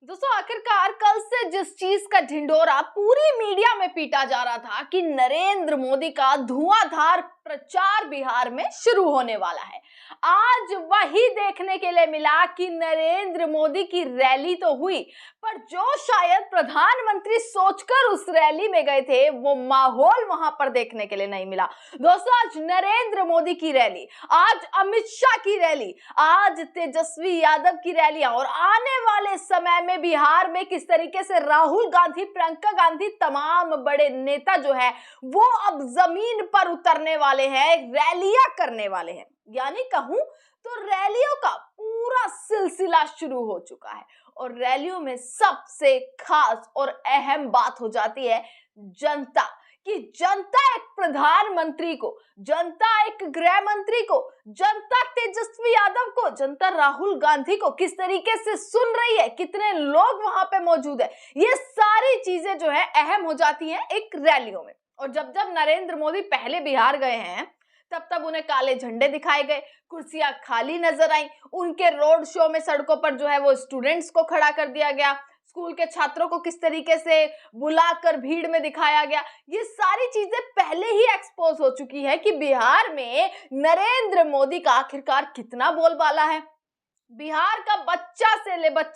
दोस्तों आखिरकार कल से जिस चीज का ढिंढोरा पूरी मीडिया में पीटा जा रहा था कि नरेंद्र मोदी का धुआंधार प्रचार बिहार में शुरू होने वाला है, आज वही देखने के लिए मिला कि नरेंद्र मोदी की रैली तो हुई, पर जो शायद प्रधानमंत्री सोचकर उस रैली में गए थे वो माहौल वहां पर देखने के लिए नहीं मिला। दोस्तों आज नरेंद्र मोदी की रैली, आज अमित शाह की रैली, आज तेजस्वी यादव की रैलियां और आने वाले समय में बिहार में किस तरीके से राहुल गांधी, प्रियंका गांधी, तमाम बड़े नेता जो है वो अब जमीन पर उतरने वाले हैं, रैलियां करने वाले हैं। यानी कहूं तो रैलियों का पूरा सिलसिला शुरू हो चुका है और रैलियों में सबसे खास और अहम बात हो जाती है जनता कि जनता एक प्रधानमंत्री को, जनता एक गृह मंत्री को, जनता तेजस्वी यादव को, जनता राहुल गांधी को किस तरीके से सुन रही है, कितने लोग वहां पे मौजूद है, ये सारी चीजें जो है अहम हो जाती हैं एक रैलियों में। और जब जब नरेंद्र मोदी पहले बिहार गए हैं तब तब उन्हें काले झंडे दिखाए गए, कुर्सियां खाली नजर आई, उनके रोड शो में सड़कों पर जो है वो स्टूडेंट्स को खड़ा कर दिया गया, स्कूल के छात्रों को किस तरीके से बुलाकर भीड़ में दिखाया गया। ये सारी चीजें पहले ही एक्सपोज हो चुकी है कि बिहार में नरेंद्र मोदी का आखिरकार कितना बोलबाला है। बिहार का बच्चे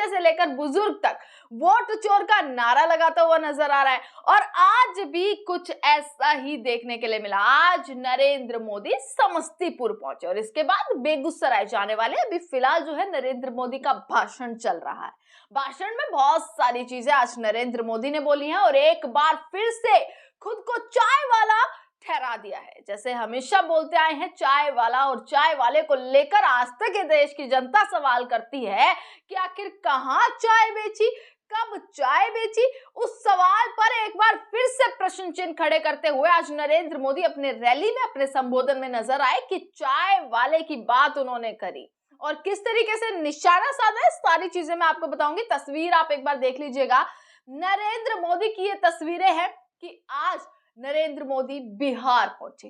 से लेकर बुजुर्ग तक वोट चोर का नारा लगाता हुआ नजर आ रहा है और आज भी कुछ ऐसा ही देखने के लिए मिला। आज नरेंद्र मोदी समस्तीपुर पहुंचे और इसके बाद बेगूसराय जाने वाले। अभी फिलहाल जो है नरेंद्र मोदी का भाषण चल रहा है। भाषण में बहुत सारी चीजें आज नरेंद्र मोदी ने बोली हैं और एक बार फिर से खुद को चाय वाला ठहरा दिया है। जैसे हमेशा बोलते आए हैं चाय वाला, और चाय वाले को लेकर आज तक ये देश की जनता सवाल करती है कि आखिर कहां चाय बेची, कब चाय बेची। उस सवाल पर एक बार फिर से प्रश्न चिन्ह खड़े करते हुए आज नरेंद्र मोदी अपने रैली में, अपने संबोधन में नजर आए कि चाय वाले की बात उन्होंने करी और किस तरीके से निशाना साधा है। सारी चीजें मैं आपको बताऊंगी। तस्वीर आप एक बार देख लीजिएगा। नरेंद्र मोदी की ये तस्वीरें हैं कि आज नरेंद्र मोदी बिहार पहुंचे।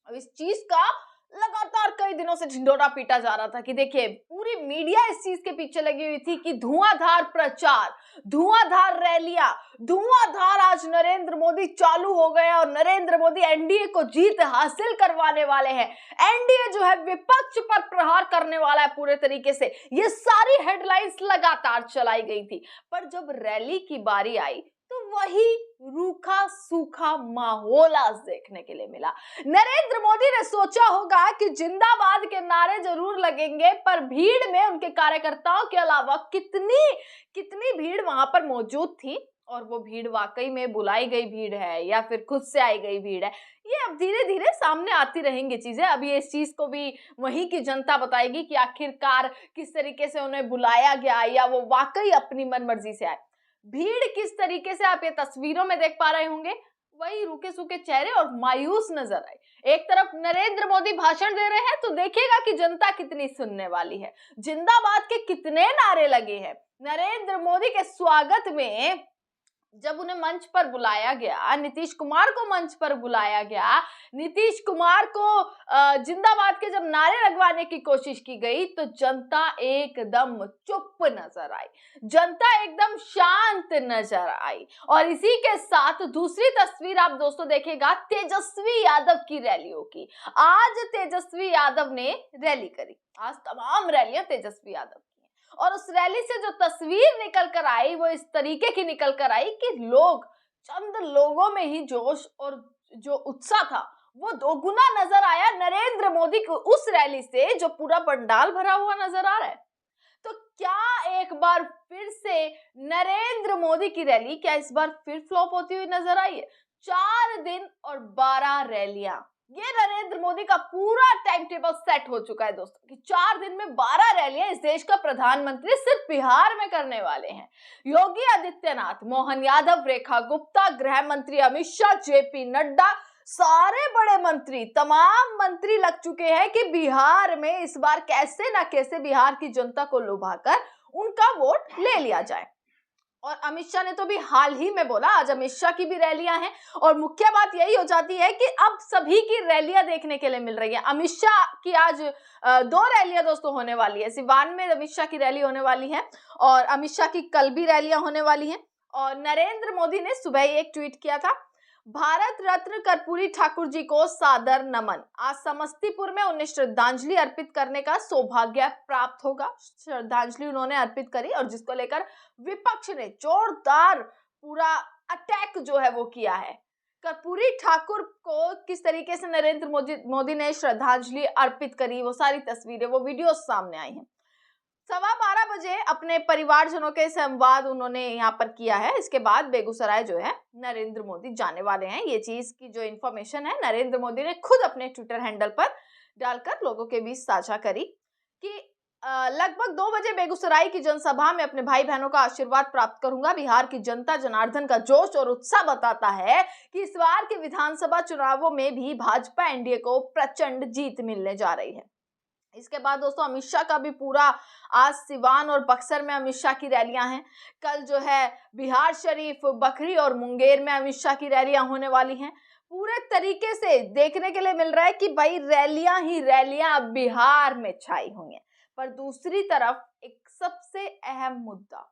अब इस चीज का लगातार कई दिनों से ढिंढोरा पीटा जा रहा था कि देखिए पूरी मीडिया इस चीज के पीछे लगी हुई थी कि धुआंधार प्रचार, धुआंधार रैलियां, धुआंधार आज नरेंद्र मोदी चालू हो गए और नरेंद्र मोदी एनडीए को जीत हासिल करवाने वाले हैं। एनडीए जो है विपक्ष पर प्रहार करने वाला है पूरे तरीके से। ये सारी हेडलाइंस लगातार चलाई गई थी, पर जब रैली की बारी आई तो वही रूखा सूखा माहौल आज देखने के लिए मिला। नरेंद्र मोदी ने सोचा होगा कि जिंदाबाद के नारे जरूर लगेंगे, पर भीड़ में उनके कार्यकर्ताओं के अलावा कितनी भीड़ वहां पर मौजूद थी और वो भीड़ वाकई में बुलाई गई भीड़ है या फिर खुद से आई गई भीड़ है, ये अब धीरे धीरे सामने आती रहेंगी चीजें। अभी इस चीज को भी वहीं की जनता बताएगी कि आखिरकार किस तरीके से उन्हें बुलाया गया या वो वाकई अपनी मनमर्जी से आए। भीड़ किस तरीके से आप ये तस्वीरों में देख पा रहे होंगे, वही रूखे सूखे चेहरे और मायूस नजर आए। एक तरफ नरेंद्र मोदी भाषण दे रहे हैं तो देखिएगा कि जनता कितनी सुनने वाली है। जिंदाबाद के कितने नारे लगे हैं। नरेंद्र मोदी के स्वागत में जब उन्हें मंच पर बुलाया गया, नीतीश कुमार को मंच पर बुलाया गया, नीतीश कुमार को जिंदाबाद के जब नारे लगवाने की कोशिश की गई तो जनता एकदम चुप नजर आई, जनता एकदम शांत नजर आई। और इसी के साथ दूसरी तस्वीर आप दोस्तों देखिएगा तेजस्वी यादव की रैलियों की। आज तेजस्वी यादव ने रैली करी, आज तमाम रैलियां तेजस्वी यादव और उस रैली से जो तस्वीर निकल कर आई वो इस तरीके की निकल कर आई कि चंद लोगों में ही जोश और जो उत्साह था वो दोगुना नजर आया नरेंद्र मोदी को उस रैली से जो पूरा पंडाल भरा हुआ नजर आ रहा है। तो क्या एक बार फिर से नरेंद्र मोदी की रैली क्या इस बार फिर फ्लॉप होती हुई नजर आई है? 4 दिन और 12 रैलियां, ये नरेंद्र मोदी का पूरा टाइम टेबल सेट हो चुका है दोस्तों कि 4 दिन में 12 रैलियां इस देश का प्रधानमंत्री सिर्फ बिहार में करने वाले हैं। योगी आदित्यनाथ, मोहन यादव, रेखा गुप्ता, गृह मंत्री अमित शाह, जेपी नड्डा, सारे बड़े मंत्री, तमाम मंत्री लग चुके हैं कि बिहार में इस बार कैसे ना कैसे बिहार की जनता को लुभाकर उनका वोट ले लिया जाए। और अमित शाह ने तो भी हाल ही में बोला, आज अमित शाह की भी रैलियां हैं और मुख्य बात यही हो जाती है कि अब सभी की रैलियां देखने के लिए मिल रही है। अमित शाह की आज 2 रैलियां दोस्तों होने वाली है। सिवान में अमित शाह की रैली होने वाली है और अमित शाह की कल भी रैलियां होने वाली हैं। और नरेंद्र मोदी ने सुबह ही एक ट्वीट किया था, भारत रत्न कर्पूरी ठाकुर जी को सादर नमन। आज समस्तीपुर में उन्हें श्रद्धांजलि अर्पित करने का सौभाग्य प्राप्त होगा। श्रद्धांजलि उन्होंने अर्पित करी और जिसको लेकर विपक्ष ने जोरदार पूरा अटैक जो है वो किया है। कर्पूरी ठाकुर को किस तरीके से नरेंद्र मोदी ने श्रद्धांजलि अर्पित करी, वो सारी तस्वीरें, वो वीडियो सामने आई हैं। 12:15 बजे अपने परिवारजनों के संवाद उन्होंने यहाँ पर किया है। इसके बाद बेगूसराय जो है नरेंद्र मोदी जाने वाले हैं। ये चीज की जो इन्फॉर्मेशन है नरेंद्र मोदी ने खुद अपने ट्विटर हैंडल पर डालकर लोगों के बीच साझा करी कि लगभग 2 बजे बेगूसराय की जनसभा में अपने भाई बहनों का आशीर्वाद प्राप्त करूंगा। बिहार की जनता जनार्दन का जोश और उत्साह बताता है कि इस बार के विधानसभा चुनावों में भी भाजपा एनडीए को प्रचंड जीत मिलने जा रही है। इसके बाद दोस्तों अमित शाह का भी पूरा आज सिवान और बक्सर में अमित शाह की रैलियां हैं। कल जो है बिहार शरीफ, बखरी और मुंगेर में अमित शाह की रैलियां होने वाली हैं। पूरे तरीके से देखने के लिए मिल रहा है कि भाई रैलियां ही रैलियां अब बिहार में छाई हुई हैं। पर दूसरी तरफ एक सबसे अहम मुद्दा,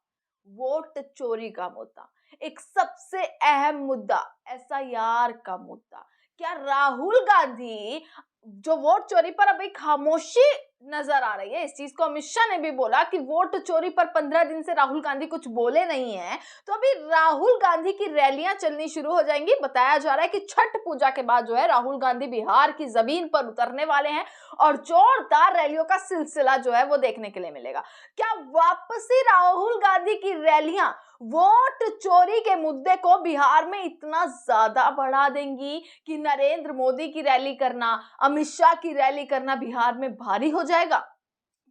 वोट चोरी का मुद्दा, एक सबसे अहम मुद्दा एसआईआर का मुद्दा। क्या राहुल गांधी जो वोट चोरी पर अब एक खामोशी नजर आ रही है, इस चीज को अमित शाह ने भी बोला कि वोट चोरी पर 15 दिन से राहुल गांधी कुछ बोले नहीं है, तो अभी राहुल गांधी की रैलियां चलनी शुरू हो जाएंगी। बताया जा रहा है कि छठ पूजा के बाद जो है राहुल गांधी बिहार की जमीन पर उतरने वाले हैं और जोरदार रैलियों का सिलसिला जो है वो देखने के लिए मिलेगा। क्या वापसी राहुल गांधी की रैलियां वोट चोरी के मुद्दे को बिहार में इतना ज्यादा बढ़ा देंगी कि नरेंद्र मोदी की रैली करना, अमित शाह की रैली करना बिहार में भारी हो जाएगा?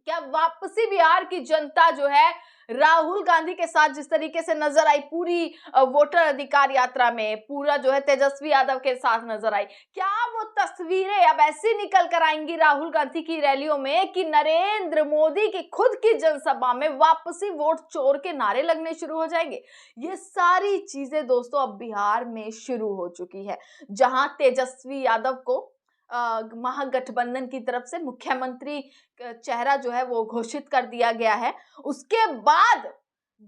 क्या वापसी बिहार की जनता जो है राहुल गांधी के साथ जिस तरीके से नजर आई पूरी वोटर अधिकार यात्रा में, पूरा जो है तेजस्वी यादव के साथ नजर आई, क्या वो तस्वीरें अब ऐसी निकल कर आएंगी राहुल गांधी की रैलियों में कि नरेंद्र मोदी की खुद की जनसभा में वापसी वोट चोर के नारे लगने शुरू हो जाएंगे? ये सारी चीजें दोस्तों अब बिहार में शुरू हो चुकी है, जहां तेजस्वी यादव को महागठबंधन की तरफ से मुख्यमंत्री चेहरा जो है वो घोषित कर दिया गया है। उसके बाद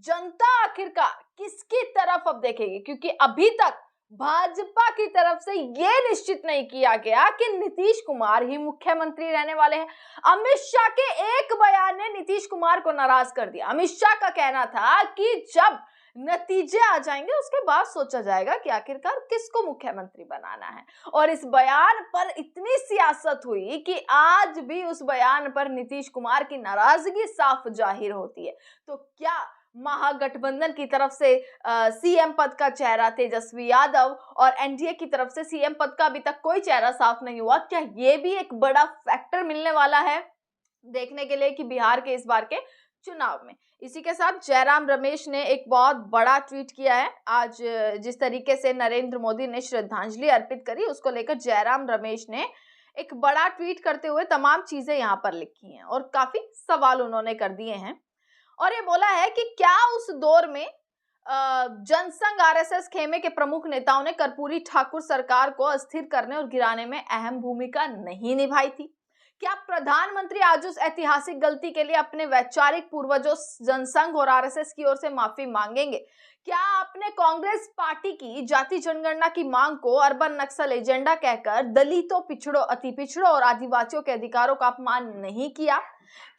जनता आखिरकार किसकी तरफ अब देखेगी, क्योंकि अभी तक भाजपा की तरफ से ये निश्चित नहीं किया गया कि नीतीश कुमार ही मुख्यमंत्री रहने वाले हैं। अमित शाह के एक बयान ने नीतीश कुमार को नाराज कर दिया। अमित शाह का कहना था कि जब नतीजे आ जाएंगे उसके बाद सोचा जाएगा कि आखिरकार किसको मुख्यमंत्री बनाना है। और इस बयान पर इतनी सियासत हुई कि आज भी उस बयान पर नीतीश कुमार की नाराजगी साफ जाहिर होती है। तो क्या महागठबंधन की तरफ से सीएम पद का चेहरा तेजस्वी यादव और एनडीए की तरफ से सीएम पद का अभी तक कोई चेहरा साफ नहीं हुआ, क्या ये भी एक बड़ा फैक्टर मिलने वाला है देखने के लिए कि बिहार के इस बार के चुनाव में? इसी के साथ जयराम रमेश ने एक बहुत बड़ा ट्वीट किया है। आज जिस तरीके से नरेंद्र मोदी ने श्रद्धांजलि अर्पित करी उसको लेकर जयराम रमेश ने एक बड़ा ट्वीट करते हुए तमाम चीजें यहाँ पर लिखी हैं और काफी सवाल उन्होंने कर दिए हैं। और ये बोला है कि क्या उस दौर में जनसंघ आरएसएस खेमे के प्रमुख नेताओं ने कर्पूरी ठाकुर सरकार को अस्थिर करने और गिराने में अहम भूमिका नहीं निभाई थी? क्या प्रधानमंत्री आज उस ऐतिहासिक गलती के लिए अपने वैचारिक पूर्वजों जनसंघ और आरएसएस की ओर से माफी मांगेंगे? क्या आपने कांग्रेस पार्टी की जाति जनगणना की मांग को अर्बन नक्सल एजेंडा कहकर दलितों, पिछड़ों, अति पिछड़ों और आदिवासियों के अधिकारों का अपमान नहीं किया?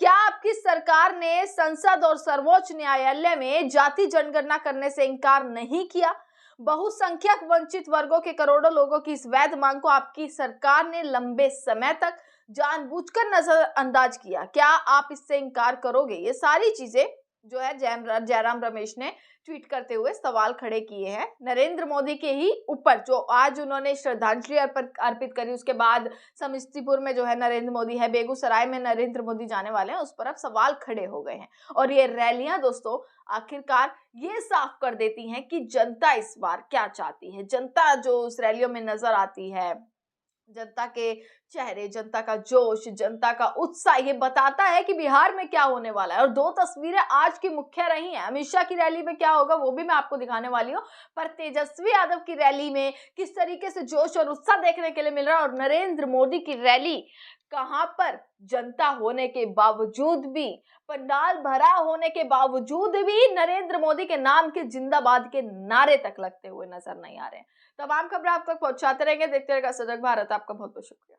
क्या आपकी सरकार ने संसद और सर्वोच्च न्यायालय में जाति जनगणना करने से इनकार नहीं किया? बहुसंख्यक वंचित वर्गों के करोड़ों लोगों की इस वैध मांग को आपकी सरकार ने लंबे समय तक जानबूझकर नजरअंदाज किया। क्या आप इससे इनकार करोगे? ये सारी चीजें जो है जयराम रमेश ने ट्वीट करते हुए सवाल खड़े किए हैं नरेंद्र मोदी के ही ऊपर, जो आज उन्होंने श्रद्धांजलि अर्पित करी। उसके बाद समस्तीपुर में जो है नरेंद्र मोदी है, बेगूसराय में नरेंद्र मोदी जाने वाले हैं, उस पर अब सवाल खड़े हो गए हैं। और ये रैलियां दोस्तों आखिरकार ये साफ कर देती हैं कि जनता इस बार क्या चाहती है। जनता जो उस रैलियों में नजर आती है, जनता के चेहरे, जनता का जोश, जनता का उत्साह ये बताता है कि बिहार में क्या होने वाला है। और दो तस्वीरें आज की मुख्य रही हैं। अमित शाह की रैली में क्या होगा वो भी मैं आपको दिखाने वाली हूँ, पर तेजस्वी यादव की रैली में किस तरीके से जोश और उत्साह देखने के लिए मिल रहा है, और नरेंद्र मोदी की रैली कहां पर जनता होने के बावजूद भी, पंडाल भरा होने के बावजूद भी नरेंद्र मोदी के नाम के जिंदाबाद के नारे तक लगते हुए नजर नहीं आ रहे हैं। तमाम खबरें आप तक पहुंचाते रहेंगे। देखते रहेगा सजग भारत। आपका बहुत बहुत शुक्रिया।